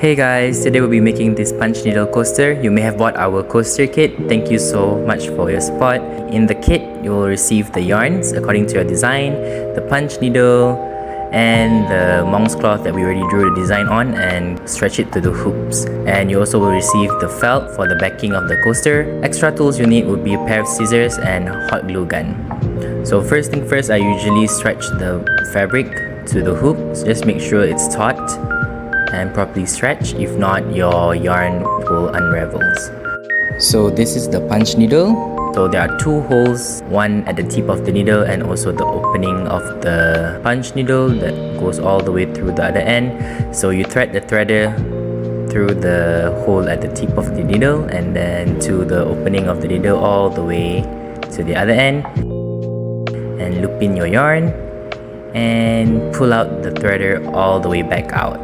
Hey guys, today we'll be making this punch needle coaster. You may have bought our coaster kit. Thank you so much for your support. In the kit, you will receive the yarns according to your design, the punch needle, and the monk's cloth that we already drew the design on and stretch it to the hoops. And you also will receive the felt for the backing of the coaster. Extra tools you need would be a pair of scissors and hot glue gun. So first thing first, I usually stretch the fabric to the hoop. So just make sure it's taut and properly stretched. If not, your yarn will unravel. So this is the punch needle. So there are two holes, one at the tip of the needle and also the opening of the punch needle that goes all the way through the other end. So you thread the threader through the hole at the tip of the needle and then to the opening of the needle all the way to the other end, and loop in your yarn and pull out the threader all the way back out.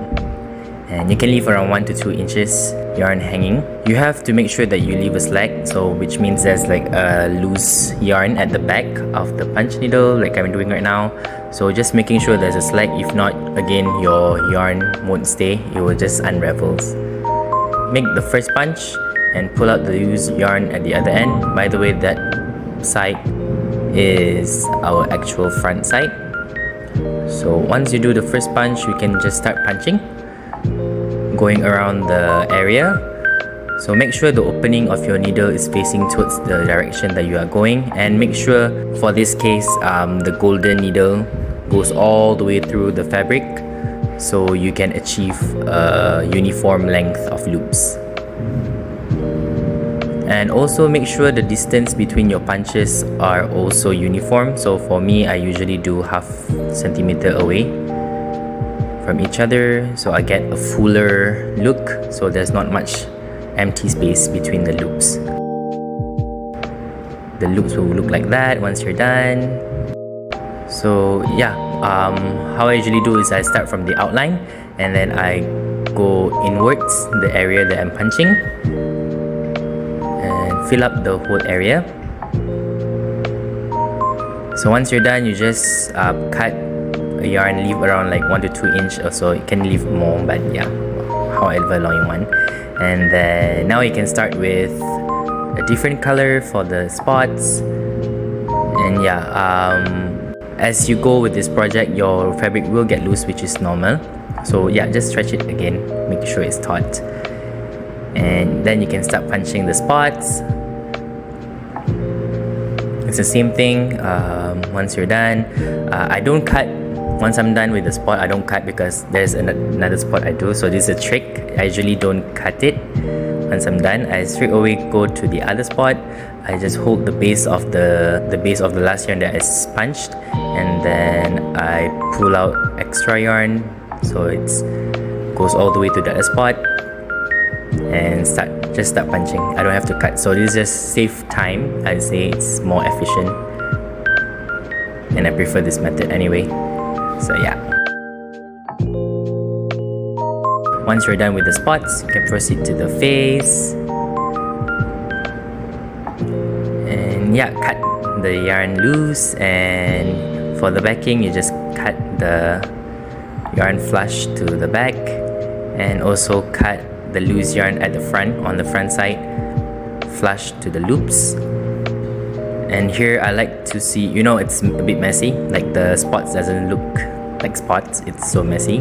And you can leave around 1 to 2 inches yarn hanging. You have to make sure that you leave a slack, so which means there's like a loose yarn at the back of the punch needle like I'm doing right now. So just making sure there's a slack. If not, again, your yarn won't stay, it will just unravel. Make the first punch and pull out the loose yarn at the other end. By the way, that side is our actual front side. So once you do the first punch, we can just start punching, going around the area. So make sure the opening of your needle is facing towards the direction that you are going, and make sure for this case the golden needle goes all the way through the fabric so you can achieve a uniform length of loops. And also make sure the distance between your punches are also uniform. So for me, I usually do half centimeter away from each other, so I get a fuller look, so there's not much empty space between the loops. The loops will look like that once you're done. So yeah, how I usually do is I start from the outline and then I go inwards the area that I'm punching and fill up the whole area. So once you're done, you just cut a yarn, leave around like 1 to 2 inch or so. You can leave more, but yeah, however long you want. And then now you can start with a different color for the spots. And yeah, as you go with this project, your fabric will get loose, which is normal. So yeah, just stretch it again, make sure it's taut, and then you can start punching the spots. It's the same thing. Once you're done, I don't cut. Once I'm done with the spot, I don't cut because there's another spot I do. So this is a trick. I usually don't cut it. Once I'm done, I straight away go to the other spot. I just hold the base of the last yarn that I punched, and then I pull out extra yarn so it goes all the way to the other spot and start punching. I don't have to cut. So this just save time. I'd say it's more efficient, and I prefer this method anyway. So yeah, once you're done with the spots, you can proceed to the face. And yeah, cut the yarn loose, and for the backing, you just cut the yarn flush to the back, and also cut the loose yarn at the front, on the front side, flush to the loops. And here I like to see, you know, it's a bit messy, like the spots doesn't look like spots, it's so messy.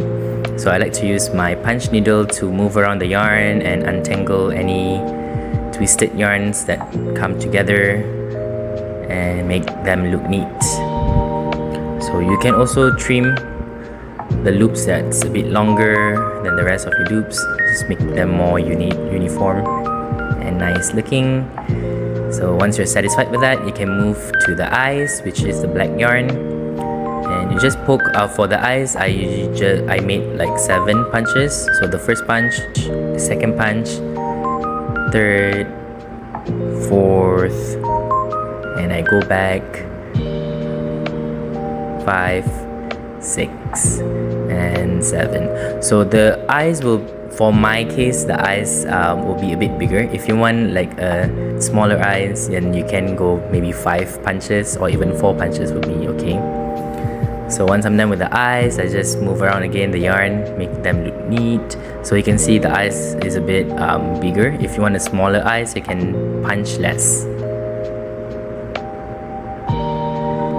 So I like to use my punch needle to move around the yarn and untangle any twisted yarns that come together and make them look neat. So you can also trim the loops that's a bit longer than the rest of your loops, just make them more uniform and nice looking. So once you're satisfied with that, you can move to the eyes, which is the black yarn, and you just poke out. For the eyes, I made like 7 punches. So the first punch, the second punch, third, fourth, and I go back 5, 6, and 7. So the eyes will, for my case, the eyes will be a bit bigger. If you want like a smaller eyes, then you can go maybe 5 punches or even 4 punches would be okay. So once I'm done with the eyes, I just move around again the yarn, make them look neat. So you can see the eyes is a bit bigger. If you want a smaller eyes, you can punch less.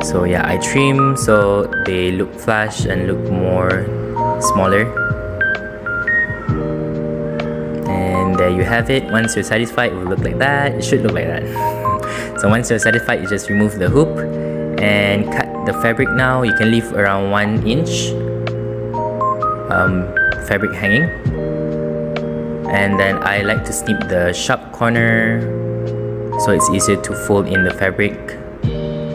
So yeah, I trim so they look flush and look more smaller. And there you have it. Once you're satisfied, it will look like that. It should look like that. So once you're satisfied, you just remove the hoop and cut the fabric. Now you can leave around 1 inch fabric hanging, and then I like to snip the sharp corner so it's easier to fold in the fabric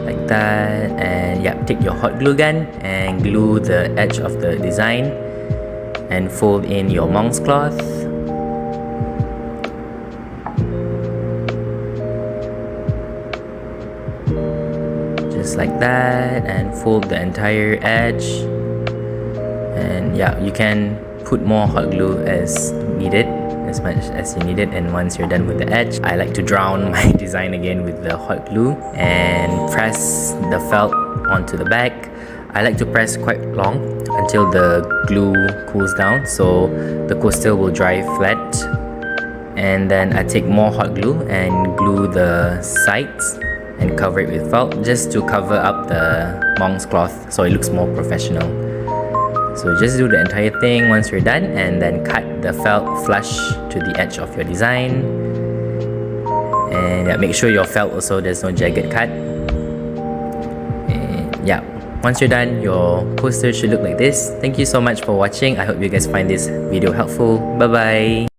like that. And yeah, take your hot glue gun and glue the edge of the design and fold in your monk's cloth. Just like that, and fold the entire edge. And yeah, you can put more hot glue as needed, as much as you need it. And once you're done with the edge, I like to drown my design again with the hot glue and press the felt onto the back. I like to press quite long until the glue cools down, so the coaster will dry flat. And then I take more hot glue and glue the sides and cover it with felt, just to cover up the monk's cloth so it looks more professional. So just do the entire thing once you're done, and then cut the felt flush to the edge of your design. And make sure your felt also there's no jagged cut. And yeah, once you're done, your coaster should look like this. Thank you so much for watching. I hope you guys find this video helpful. Bye bye.